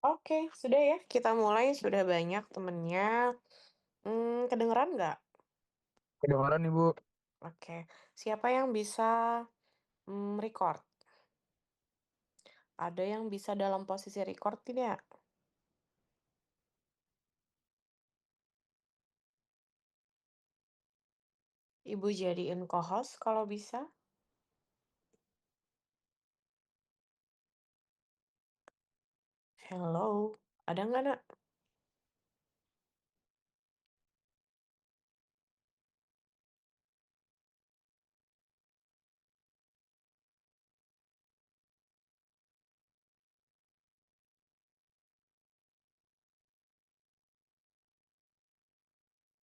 Oke, sudah ya, kita mulai. Sudah banyak temennya. Kedengeran nggak? Kedengaran nih Bu. Oke, siapa yang bisa record? Ada yang bisa dalam posisi record tidak? Ibu jadiin co-host kalau bisa. Hello, ada nggak, Nak?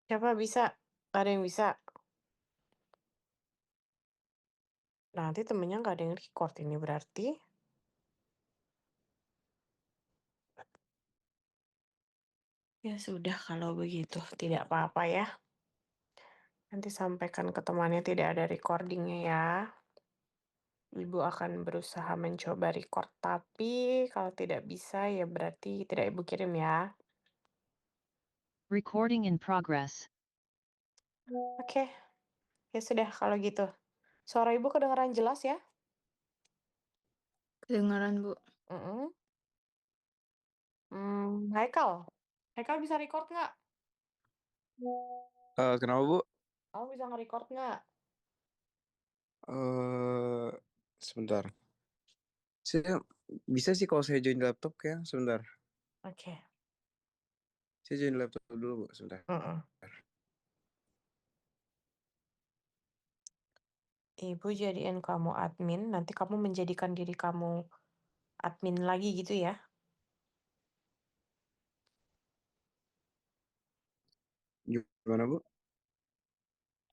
Siapa bisa? Ada yang bisa? Nanti temennya nggak ada yang record ini berarti. Ya sudah kalau begitu, tidak apa-apa ya. Nanti sampaikan ke temannya tidak ada recordingnya ya. Ibu akan berusaha mencoba record, tapi kalau tidak bisa ya berarti tidak Ibu kirim ya. Recording in progress. Oke, ya sudah kalau gitu. Suara Ibu kedengaran jelas ya? Kedengaran, Bu. Mm-mm. Haikal. Haikal bisa record nggak? Kenapa Bu? Kamu bisa nge-record nggak? Eh Sebentar. Saya bisa sih kalau saya join laptop kayak sebentar. Oke. Saya join laptop dulu Bu, sebentar. Mm-mm. Ibu jadiin kamu admin, nanti kamu menjadikan diri kamu admin lagi gitu ya. Gimana Bu?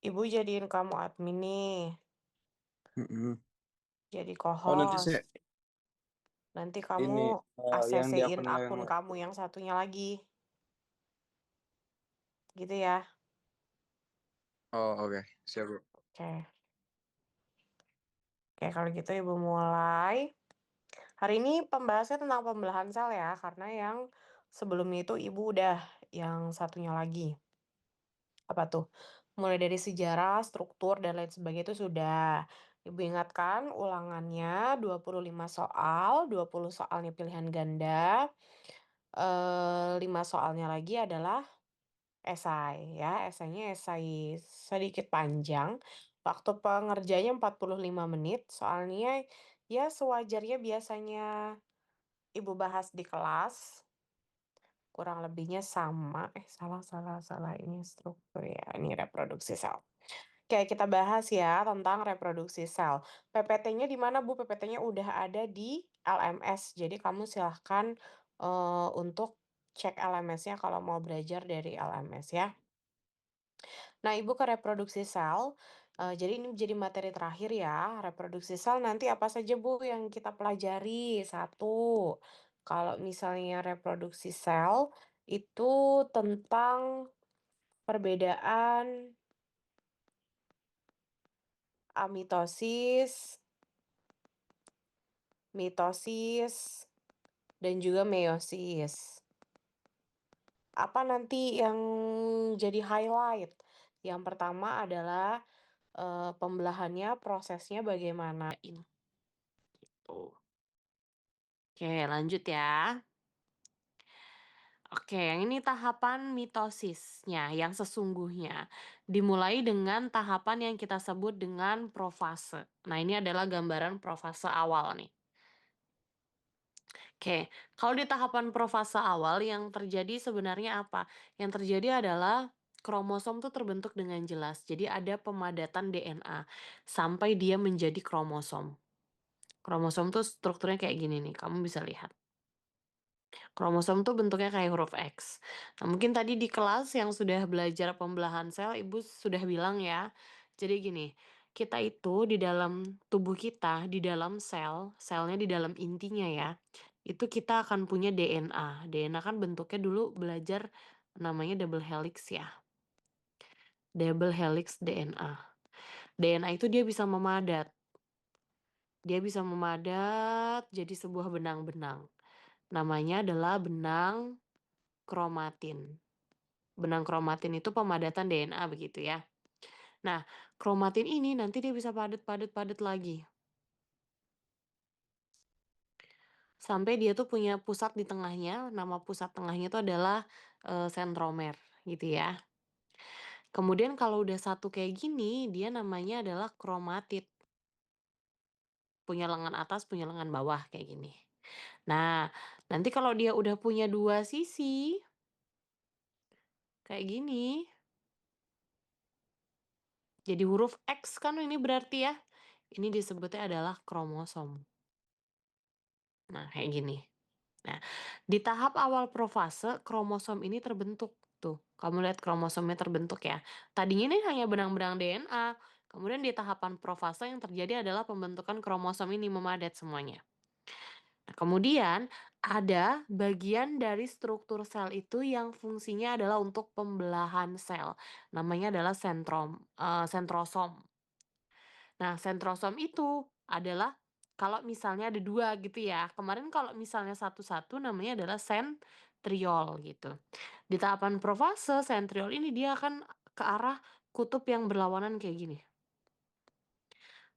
Ibu jadiin kamu admin nih, Mm-mm. jadi Oh nanti saya co-host. Nanti kamu ini yang di ACC-in akun yang akun kamu yang satunya lagi. Gitu ya. oke. Siap Bu. Oke. Oke, kalau gitu Ibu mulai. Hari ini pembahasannya tentang pembelahan sel ya, karena yang sebelumnya itu Ibu udah yang satunya lagi. Apa tuh? Mulai dari sejarah, struktur, dan lain sebagainya itu sudah. Ibu ingatkan ulangannya 25 soal, 20 soalnya pilihan ganda, 5 soalnya lagi adalah esai ya. Esainya esai sedikit panjang. Waktu pengerjanya 45 menit. Soalnya ya sewajarnya biasanya Ibu bahas di kelas. Kurang lebihnya sama. Salah. Ini struktur ya. Ini reproduksi sel. Oke, kita bahas ya tentang reproduksi sel. PPT-nya di mana, Bu? PPT-nya udah ada di LMS. Jadi kamu silahkan untuk cek LMS-nya kalau mau belajar dari LMS ya. Nah, Ibu ke reproduksi sel. Jadi ini jadi materi terakhir ya. Reproduksi sel nanti apa saja, Bu, yang kita pelajari? Satu, kalau misalnya reproduksi sel itu tentang perbedaan amitosis, mitosis, dan juga meiosis. Apa nanti yang jadi highlight? Yang pertama adalah pembelahannya, prosesnya bagaimana. Tuh. Oke, lanjut ya. Oke, yang ini tahapan mitosisnya yang sesungguhnya. Dimulai dengan tahapan yang kita sebut dengan profase. Nah, ini adalah gambaran profase awal nih. Oke, kalau di tahapan profase awal yang terjadi sebenarnya apa? Yang terjadi adalah kromosom tuh terbentuk dengan jelas. Jadi ada pemadatan DNA sampai dia menjadi kromosom. Kromosom tuh strukturnya kayak gini nih, kamu bisa lihat. Kromosom tuh bentuknya kayak huruf X. Nah, mungkin tadi di kelas yang sudah belajar pembelahan sel, Ibu sudah bilang ya. Jadi gini, kita itu di dalam tubuh kita, di dalam sel, selnya di dalam intinya ya, itu kita akan punya DNA. DNA kan bentuknya dulu belajar namanya double helix ya. Double helix DNA. DNA itu dia bisa memadat. Dia bisa memadat jadi sebuah benang-benang. Namanya adalah benang kromatin. Benang kromatin itu pemadatan DNA begitu ya. Nah, kromatin ini nanti dia bisa padat lagi. Sampai dia tuh punya pusat di tengahnya, nama pusat tengahnya itu adalah, sentromer gitu ya. Kemudian kalau udah satu kayak gini, dia namanya adalah kromatid. Punya lengan atas, punya lengan bawah kayak gini. Nah, nanti kalau dia udah punya 2 sisi, kayak gini, jadi huruf X kan ini berarti ya, ini disebutnya adalah kromosom. Nah, kayak gini. Nah, di tahap awal profase, kromosom ini terbentuk. Tuh, kamu lihat kromosomnya terbentuk ya. Tadinya ini hanya benang-benang DNA, kemudian di tahapan profase yang terjadi adalah pembentukan kromosom ini memadat semuanya. Nah, kemudian ada bagian dari struktur sel itu yang fungsinya adalah untuk pembelahan sel. Namanya adalah sentrosom. Nah, sentrosom itu adalah kalau misalnya ada 2 gitu ya, kemarin kalau misalnya satu-satu namanya adalah sentriol gitu. Di tahapan profase, sentriol ini dia akan ke arah kutub yang berlawanan kayak gini.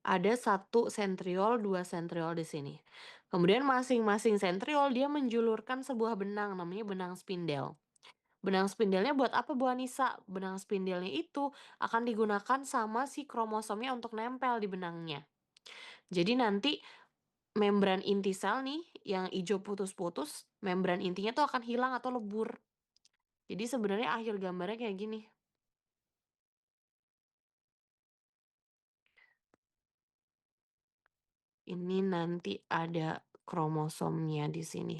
Ada 1 sentriol, 2 sentriol di sini. Kemudian masing-masing sentriol dia menjulurkan sebuah benang, namanya benang spindel. Benang spindelnya buat apa Bu Anissa? Benang spindelnya itu akan digunakan sama si kromosomnya untuk nempel di benangnya. Jadi nanti membran inti sel nih, yang ijo putus-putus, membran intinya tuh akan hilang atau lebur. Jadi sebenarnya akhir gambarnya kayak gini. Ini nanti ada kromosomnya di sini.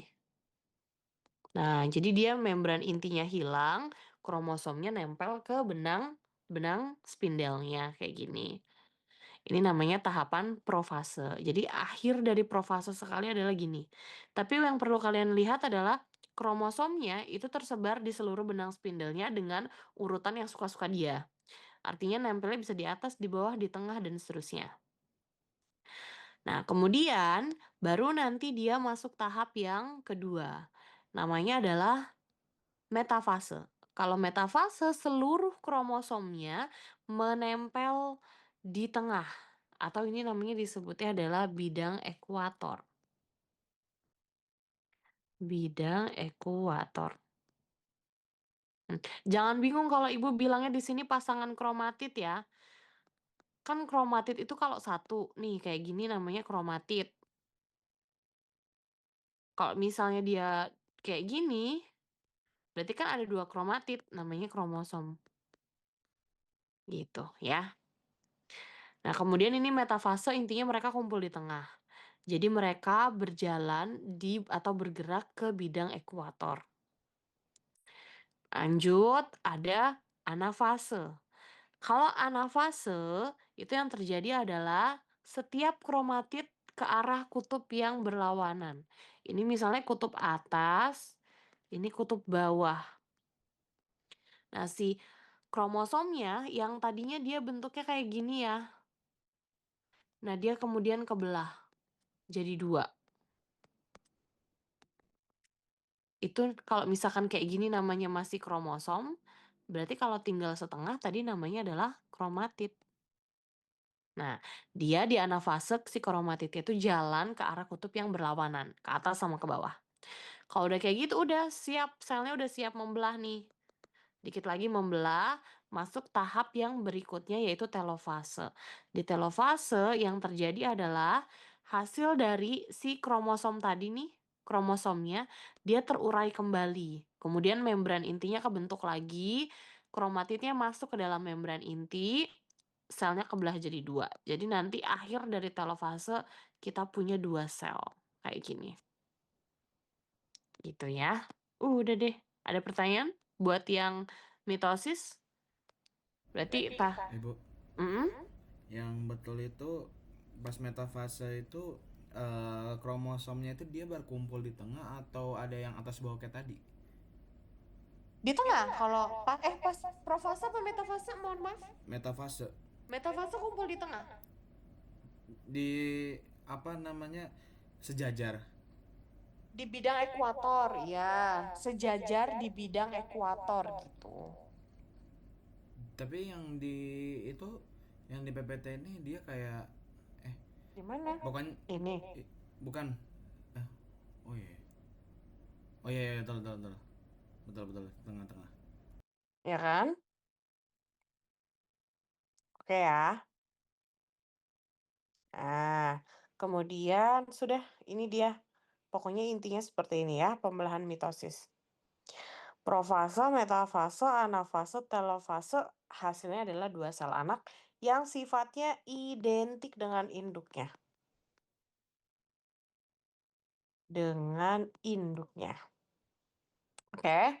Nah, jadi dia membran intinya hilang, kromosomnya nempel ke benang spindelnya kayak gini. Ini namanya tahapan profase. Jadi akhir dari profase sekali adalah gini. Tapi yang perlu kalian lihat adalah kromosomnya itu tersebar di seluruh benang spindelnya dengan urutan yang suka-suka dia. Artinya nempelnya bisa di atas, di bawah, di tengah, dan seterusnya. Nah, kemudian baru nanti dia masuk tahap yang kedua. Namanya adalah metafase. Kalau metafase, seluruh kromosomnya menempel di tengah, atau ini namanya disebutnya adalah bidang ekuator. Bidang ekuator. Jangan bingung kalau Ibu bilangnya di sini pasangan kromatid ya. Kan kromatid itu kalau satu, nih kayak gini namanya kromatid. Kalau misalnya dia kayak gini, berarti kan ada 2 kromatid, namanya kromosom. Gitu ya. Nah, kemudian ini metafase intinya mereka kumpul di tengah. Jadi mereka berjalan di atau bergerak ke bidang ekuator. Lanjut, ada anafase. Kalau anafase, itu yang terjadi adalah setiap kromatid ke arah kutub yang berlawanan. Ini misalnya kutub atas, ini kutub bawah. Nah, si kromosomnya yang tadinya dia bentuknya kayak gini ya. Nah, dia kemudian kebelah jadi 2. Itu kalau misalkan kayak gini namanya masih kromosom, berarti kalau tinggal setengah tadi namanya adalah kromatid. Nah, dia di anafase si kromatidnya itu jalan ke arah kutub yang berlawanan, ke atas sama ke bawah. Kalau udah kayak gitu udah siap, selnya udah siap membelah nih. Dikit lagi membelah, masuk tahap yang berikutnya yaitu telofase. Di telofase yang terjadi adalah hasil dari si kromosom tadi nih, kromosomnya, dia terurai kembali. Kemudian membran intinya kebentuk lagi, kromatidnya masuk ke dalam membran inti, selnya kebelah jadi 2. Jadi nanti akhir dari telofase kita punya 2 sel, kayak gini. Gitu ya. Udah deh. Ada pertanyaan buat yang mitosis? Berarti Ibu, mhm, yang betul itu pas metafase itu kromosomnya itu dia berkumpul di tengah atau ada yang atas bawah kayak tadi? di tengah kalau pas profase apa metafase? Mohon maaf. Metafase Metafase kumpul di tengah. di apa namanya sejajar. Di bidang ekuator, ya. Sejajar di bidang ekuator gitu. Tapi yang di itu, yang di PPT ini dia kayak eh Di mana? bukan Ini, bukan eh oh iya, oh iya, iya, betul betul betul betul betul tengah-tengah. ya kan? Oke ya. Nah, kemudian sudah ini dia. Pokoknya intinya seperti ini ya, pembelahan mitosis. Profase, metafase, anafase, telofase, hasilnya adalah dua sel anak yang sifatnya identik dengan induknya. Dengan induknya. Oke,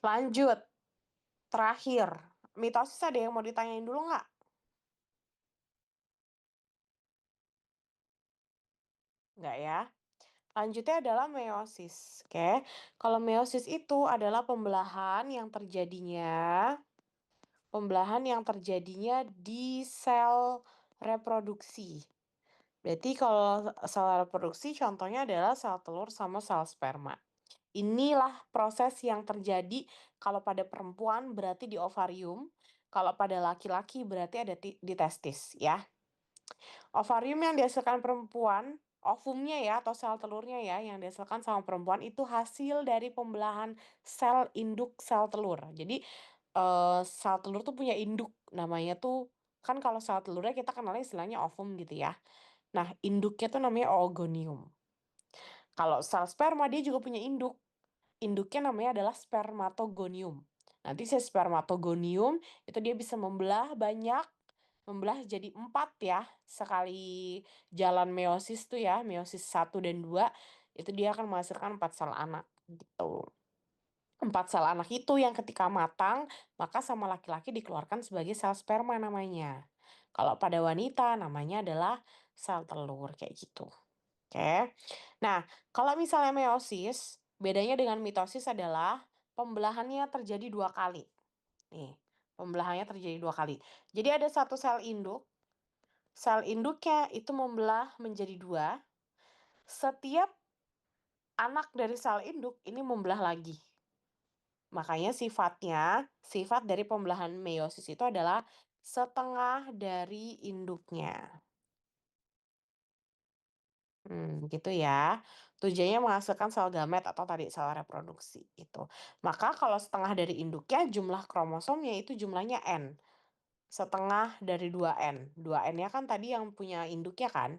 lanjut. Terakhir, mitosis ada yang mau ditanyain dulu nggak? Nggak ya? Lanjutnya adalah meiosis. Oke, kalau meiosis itu adalah pembelahan yang terjadinya di sel reproduksi. Berarti kalau sel reproduksi contohnya adalah sel telur sama sel sperma. Inilah proses yang terjadi kalau pada perempuan berarti di ovarium, kalau pada laki-laki berarti ada di testis ya. Ovarium yang dihasilkan perempuan, ovumnya ya atau sel telurnya ya yang dihasilkan sama perempuan itu hasil dari pembelahan sel induk sel telur. Jadi sel telur tuh punya induk namanya tuh kan kalau sel telurnya kita kenalnya istilahnya ovum gitu ya. Nah, induknya tuh namanya oogonium. Kalau sel sperma dia juga punya induk. Induknya namanya adalah spermatogonium. Nanti si spermatogonium itu dia bisa membelah jadi 4 ya. Sekali jalan meiosis tuh ya, meiosis 1 dan 2 itu dia akan menghasilkan 4 sel anak gitu. 4 sel anak itu yang ketika matang, maka sama laki-laki dikeluarkan sebagai sel sperma namanya. Kalau pada wanita namanya adalah sel telur kayak gitu. Oke. Nah, kalau misalnya meiosis, bedanya dengan mitosis adalah pembelahannya terjadi 2 kali. Nih, pembelahannya terjadi 2 kali. Jadi ada satu sel induknya itu membelah menjadi 2. Setiap anak dari sel induk ini membelah lagi. Makanya sifat dari pembelahan meiosis itu adalah setengah dari induknya. Gitu ya. Tujuannya menghasilkan sel gamet atau tadi sel reproduksi itu. Maka kalau setengah dari induknya jumlah kromosomnya itu jumlahnya N. Setengah dari 2N. 2N-nya kan tadi yang punya induknya kan.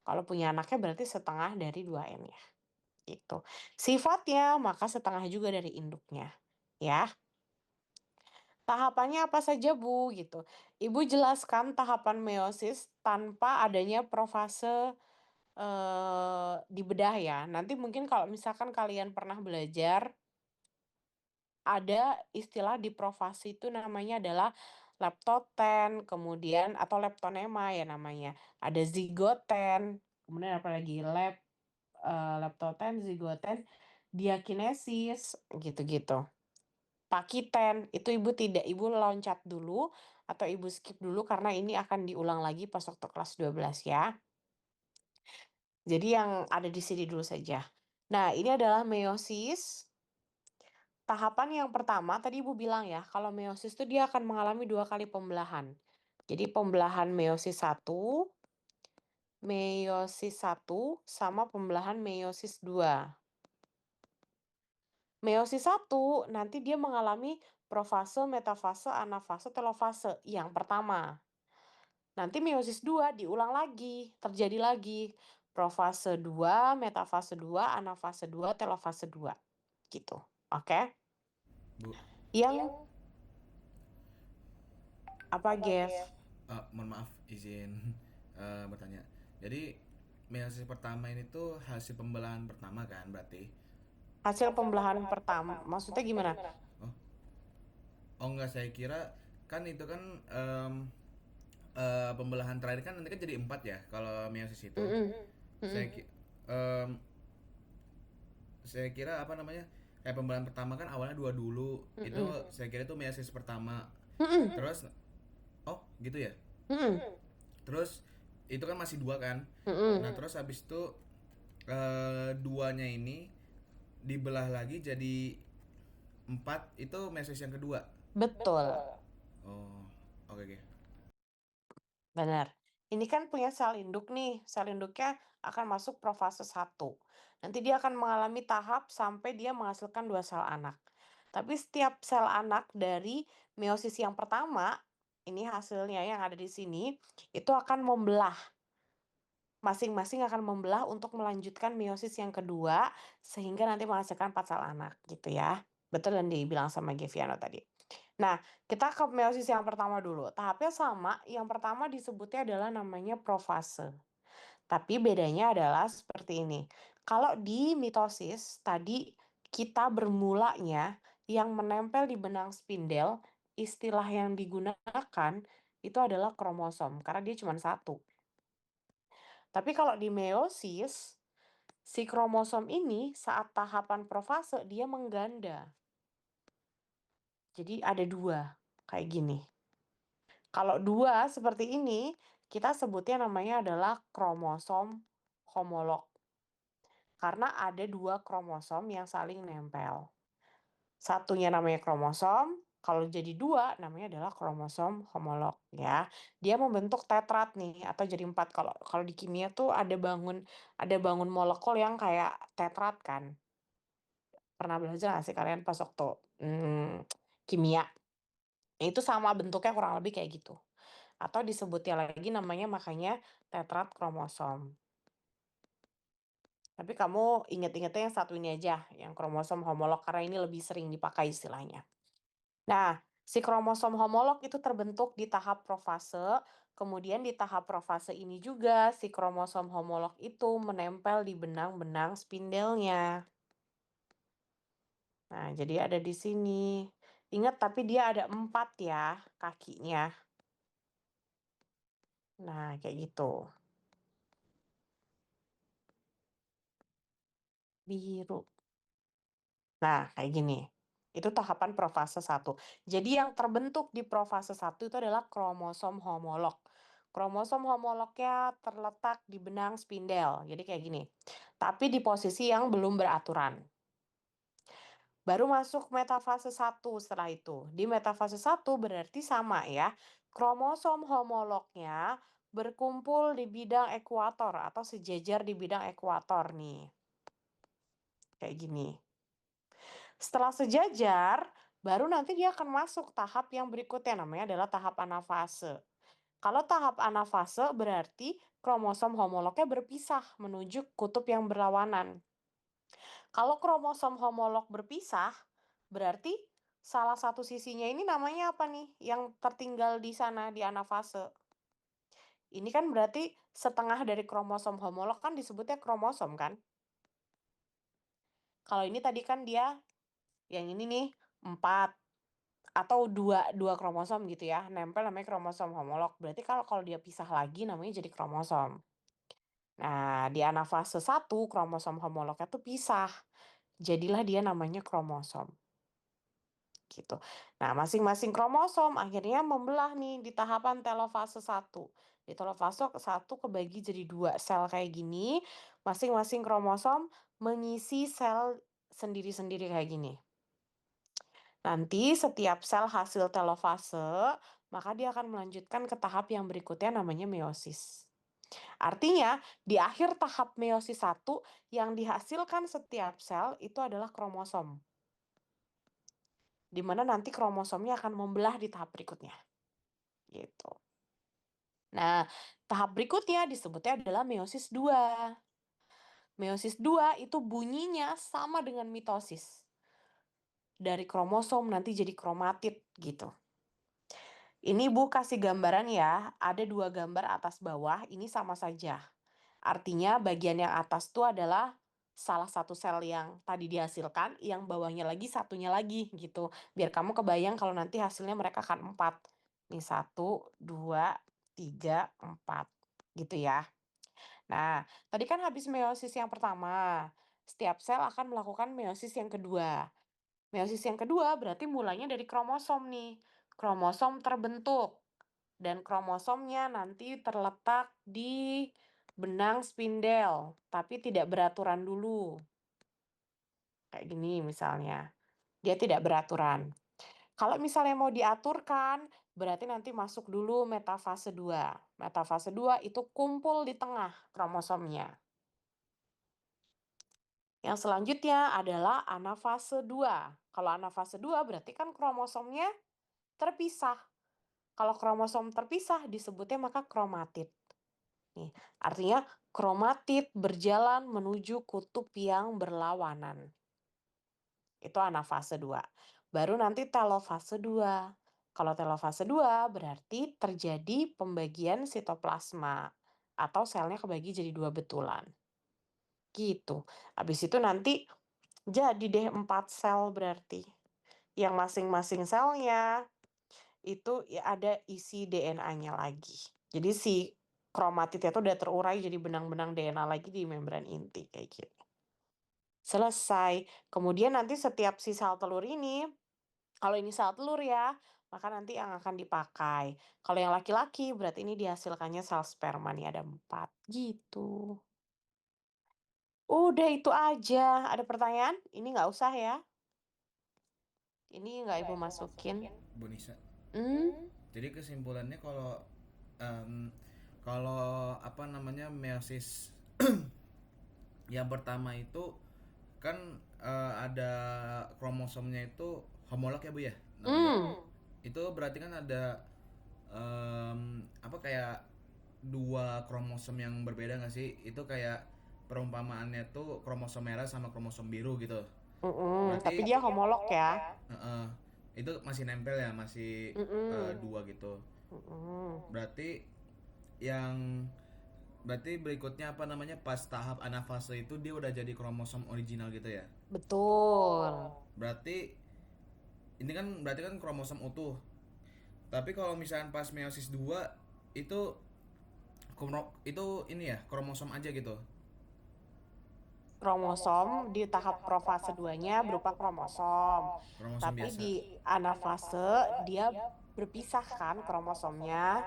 Kalau punya anaknya berarti setengah dari 2N-nya. Gitu. Sifatnya maka setengah juga dari induknya. Ya. Tahapannya apa saja, Bu? Gitu. Ibu jelaskan tahapan meiosis tanpa adanya profase dibedah ya. Nanti mungkin kalau misalkan kalian pernah belajar, ada istilah di profase itu namanya adalah leptoten, kemudian atau leptonema ya namanya. Ada zigoten, kemudian apa lagi? Leptoten, zigoten, diakinesis, gitu-gitu. Pakiten, itu ibu loncat dulu atau ibu skip dulu karena ini akan diulang lagi pas waktu kelas 12 ya. Jadi yang ada di sini dulu saja. Nah, ini adalah meiosis. Tahapan yang pertama, tadi Ibu bilang ya, kalau meiosis itu dia akan mengalami 2 kali pembelahan. Jadi pembelahan meiosis 1 sama pembelahan meiosis 2. Meiosis 1 nanti dia mengalami profase, metafase, anafase, telofase yang pertama. Nanti meiosis 2 diulang lagi, terjadi lagi. Profase 2, metafase 2, anafase 2, telofase 2. Gitu. Oke? Bu, Yang apa, Gev? mohon maaf izin bertanya. Jadi meiosis pertama ini tuh hasil pembelahan pertama kan berarti? Hasil pembelahan pertama, maksudnya gimana? Oh, oh enggak, saya kira kan itu kan pembelahan terakhir kan nanti kan jadi 4 ya kalau meiosis itu. Mm-mm. Saya Mm-mm. em, saya kira apa namanya, kayak pembelahan pertama kan awalnya 2 dulu itu, Mm-mm. saya kira itu meiosis pertama. Mm-mm. Terus oh gitu ya. Mm-mm. Terus itu kan masih 2 kan. Nah Mm-mm. terus habis itu Duanya ini dibelah lagi jadi 4, itu meiosis yang kedua. Betul, Oh, oke oke. benar. Ini kan punya sel induk nih, sel induknya akan masuk profase 1. Nanti dia akan mengalami tahap sampai dia menghasilkan 2 sel anak. Tapi setiap sel anak dari meiosis yang pertama, ini hasilnya yang ada di sini, itu akan membelah. Masing-masing akan membelah untuk melanjutkan meiosis yang kedua, sehingga nanti menghasilkan 4 sel anak, gitu ya. Betul yang dibilang sama Geviano tadi. Nah, kita ke meiosis yang pertama dulu. Tahapnya sama, yang pertama disebutnya adalah namanya profase. Tapi bedanya adalah seperti ini. Kalau di mitosis tadi kita bermulanya yang menempel di benang spindel, istilah yang digunakan itu adalah kromosom karena dia cuma satu. Tapi kalau di meiosis, si kromosom ini saat tahapan profase dia mengganda. Jadi ada dua, kayak gini. Kalau dua seperti ini, kita sebutnya namanya adalah kromosom homolog. Karena ada dua kromosom yang saling nempel. Satunya namanya kromosom, kalau jadi dua namanya adalah kromosom homolog ya. Dia membentuk tetrat nih atau jadi 4. Kalau kalau di kimia tuh ada bangun molekul yang kayak tetrat kan. Pernah belajar nggak sih kalian pas waktu kimia? Itu sama bentuknya kurang lebih kayak gitu. Atau disebutnya lagi namanya makanya tetrat kromosom. Tapi kamu inget-ingetnya yang satu ini aja, yang kromosom homolog karena ini lebih sering dipakai istilahnya. Nah, si kromosom homolog itu terbentuk di tahap profase, kemudian di tahap profase ini juga si kromosom homolog itu menempel di benang-benang spindelnya. Nah, jadi ada di sini. Ingat tapi dia ada 4 ya kakinya. Nah, kayak gitu. Biru. Nah, kayak gini. Itu tahapan profase 1. Jadi yang terbentuk di profase 1 itu adalah kromosom homolog. Kromosom homolognya terletak di benang spindel. Jadi kayak gini. Tapi di posisi yang belum beraturan. Baru masuk metafase 1 setelah itu. Di metafase 1 berarti sama ya. Kromosom homolognya berkumpul di bidang ekuator atau sejajar di bidang ekuator nih. Kayak gini. Setelah sejajar, baru nanti dia akan masuk tahap yang berikutnya, namanya adalah tahap anafase. Kalau tahap anafase berarti kromosom homolognya berpisah menuju kutub yang berlawanan. Kalau kromosom homolog berpisah, berarti salah satu sisinya ini namanya apa nih yang tertinggal di sana di anafase? Ini kan berarti setengah dari kromosom homolog kan disebutnya kromosom kan? Kalau ini tadi kan dia yang ini nih 4 atau dua kromosom gitu ya, nempel namanya kromosom homolog. Berarti kalau dia pisah lagi namanya jadi kromosom. Nah, di anafase 1 kromosom homolognya tuh pisah. Jadilah dia namanya kromosom. Gitu. Nah, masing-masing kromosom akhirnya membelah nih di tahapan telofase 1. Di telofase 1 kebagi jadi 2 sel kayak gini, masing-masing kromosom mengisi sel sendiri-sendiri kayak gini. Nanti setiap sel hasil telofase, maka dia akan melanjutkan ke tahap yang berikutnya namanya meiosis. Artinya, di akhir tahap meiosis 1 yang dihasilkan setiap sel itu adalah kromosom. Di mana nanti kromosomnya akan membelah di tahap berikutnya. Gitu. Nah, tahap berikutnya disebutnya adalah meiosis 2. Meiosis 2 itu bunyinya sama dengan mitosis. Dari kromosom nanti jadi kromatid gitu. Ini Ibu kasih gambaran ya, ada 2 gambar atas bawah, ini sama saja. Artinya bagian yang atas itu adalah salah satu sel yang tadi dihasilkan, yang bawahnya lagi satunya lagi gitu. Biar kamu kebayang kalau nanti hasilnya mereka akan 4. Nih 1, 2, 3, 4 gitu ya. Nah, tadi kan habis meiosis yang pertama, setiap sel akan melakukan meiosis yang kedua. Meiosis yang kedua berarti mulainya dari kromosom nih. Kromosom terbentuk dan kromosomnya nanti terletak di benang spindel, tapi tidak beraturan dulu. Kayak gini misalnya, dia tidak beraturan. Kalau misalnya mau diaturkan, berarti nanti masuk dulu metafase 2. Metafase 2 itu kumpul di tengah kromosomnya. Yang selanjutnya adalah anafase 2. Kalau anafase 2 berarti kan kromosomnya terpisah. Kalau kromosom terpisah disebutnya maka kromatid. Nih, artinya kromatid berjalan menuju kutub yang berlawanan. Itu anafase 2. Baru nanti telofase 2. Kalau telofase 2 berarti terjadi pembagian sitoplasma atau selnya kebagi jadi 2 betulan. Gitu. Habis itu nanti jadi deh 4 sel berarti. Yang masing-masing selnya itu ada isi DNA-nya lagi. Jadi si kromatidnya itu udah terurai jadi benang-benang DNA lagi di membran inti kayak gitu. Selesai. Kemudian nanti setiap si sel telur ini, kalau ini sel telur ya, maka nanti yang akan dipakai. Kalau yang laki-laki berarti ini dihasilkannya sel sperma nih ada 4 gitu. Udah itu aja. Ada pertanyaan? Ini nggak usah ya. Ini nggak Ibu masukin. Bu Nisa. Hmm? Jadi kesimpulannya kalau em, kalau apa namanya meiosis yang pertama itu kan ada kromosomnya itu homolog ya Bu ya namanya. Hmm. Itu berarti kan ada apa kayak dua kromosom yang berbeda nggak sih? Itu kayak perumpamaannya tuh kromosom merah sama kromosom biru gitu. Tapi Berarti dia homolog ya. uh, itu masih nempel ya, masih Mm-mm. dua gitu. Mm-mm. Berarti yang berarti berikutnya apa namanya pas tahap anafase itu dia udah jadi kromosom original gitu ya. Betul. Berarti ini kan berarti kan kromosom utuh. Tapi kalau misalnya pas meiosis 2 itu itu ini ya kromosom aja gitu. Kromosom di tahap profase 2-nya berupa kromosom. Kromosom Tapi biasa. di anafase dia berpisah kan kromosomnya.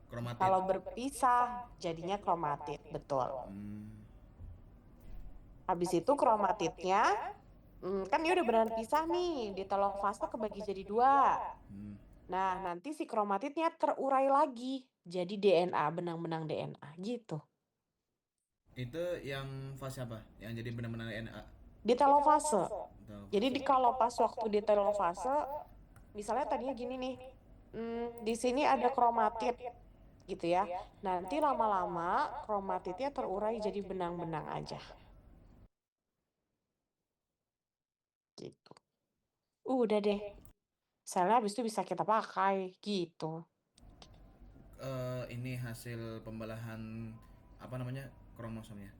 Kromatid. Kalau berpisah jadinya kromatid, betul. Hmm. Habis itu kromatidnya, kan dia udah beneran pisah nih, di telofase kebagi jadi 2. Hmm. Nah, nanti si kromatidnya terurai lagi jadi DNA, benang-benang DNA gitu. Itu yang fase apa? Yang jadi benar-benar DNA. Di telofase. Tahu Jadi fase. kalau pas waktu di telofase, misalnya tadinya gini nih, di sini ada kromatid gitu ya. Nanti lama-lama kromatidnya terurai jadi benang-benang aja gitu. Udah deh, selnya habis itu bisa kita pakai gitu. Ini hasil pembelahan apa namanya kromosomnya.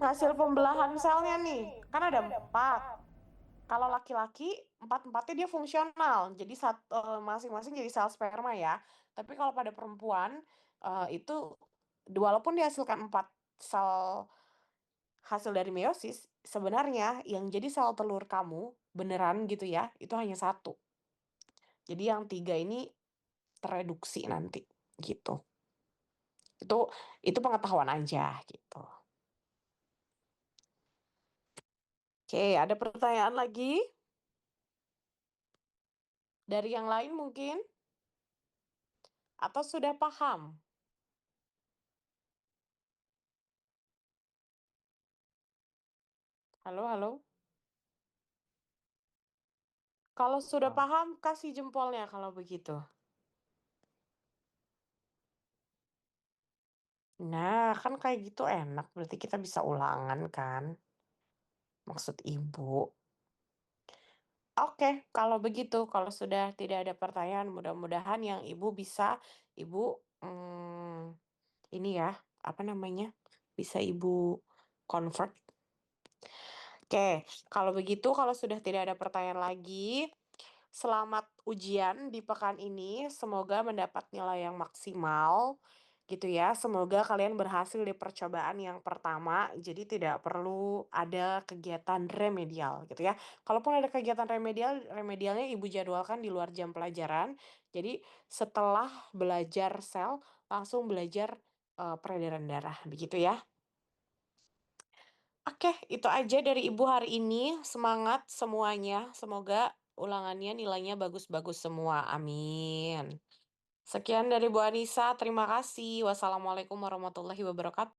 Hasil pembelahan selnya nih, kan ada 4. Kalau laki-laki, 4-empatnya dia fungsional, jadi masing-masing jadi sel sperma ya. Tapi kalau pada perempuan, itu walaupun dihasilkan 4 sel hasil dari meiosis, sebenarnya yang jadi sel telur kamu, beneran gitu ya, itu hanya 1. Jadi yang 3 ini tereduksi nanti, gitu. Itu pengetahuan aja, gitu. Oke, ada pertanyaan lagi? Dari yang lain mungkin? Atau sudah paham? Halo halo? Kalau sudah paham, kasih jempolnya kalau begitu. Nah, kan kayak gitu enak, berarti kita bisa ulangan kan, maksud Ibu. Oke, kalau begitu, kalau sudah tidak ada pertanyaan, mudah-mudahan yang Ibu bisa, Ibu, ini ya, apa namanya, bisa Ibu convert. Oke, kalau begitu, kalau sudah tidak ada pertanyaan lagi, selamat ujian di pekan ini. Semoga mendapat nilai yang maksimal, gitu ya. Semoga kalian berhasil di percobaan yang pertama, jadi tidak perlu ada kegiatan remedial, gitu ya. Kalaupun ada kegiatan remedial, remedialnya Ibu jadwalkan di luar jam pelajaran. Jadi setelah belajar sel, langsung belajar peredaran darah, begitu ya. Oke, itu aja dari Ibu hari ini. Semangat semuanya, semoga ulangannya nilainya bagus-bagus semua, amin. Sekian dari Bu Anissa, terima kasih. Wassalamualaikum warahmatullahi wabarakatuh.